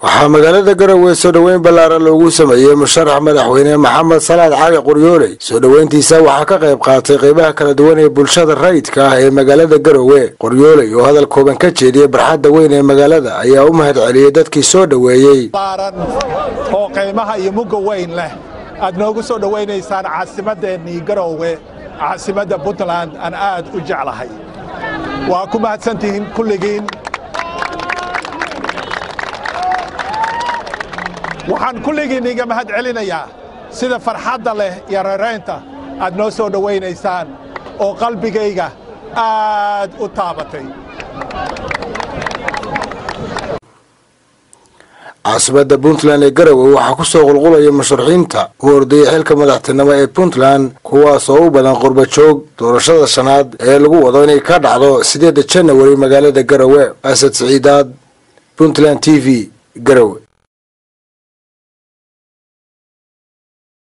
waxaa magaalada Garowe soo dhaweyn ballaaran loogu sameeyay musharax madaxweyne Maxamed Salaad Cali Qoryooley soo dhaweyntiisa waxaa ka qayb qaatay qaybaha kala duwan ee bulshada rayidka ah ee magaalada Garowe Qoryooley oo hadal kooban ka jeediyay barxadda weyn ee magaalada ayaa u mahad celiyay dadkii soo dhaweeyay oo qiimaha iyo mugga weyn leh aad noogu soo dhaweynaysaan caasimadeennii Garowe caasimadda Puntland aan aad u jeclahay waa ku mahadsantihiin kulligiin waxaan kulligiin iga mahad celinayaa sida farxadda leh iyo reereynta aad noo soo dhaweynaysaan oo qalbigayga aad u taabatay caasimadda Puntland ee Garowe waxaa ku soo qulqulaya musharaxiinta u ordaya xilka madaxtinimo ee Puntland kuwaas oo u badan qurba joog doorashada shanaad ee lagu wado inay ka dhacdo 8 January magaalada Garowe. Asad Saciidad, Puntland TV, Garowe.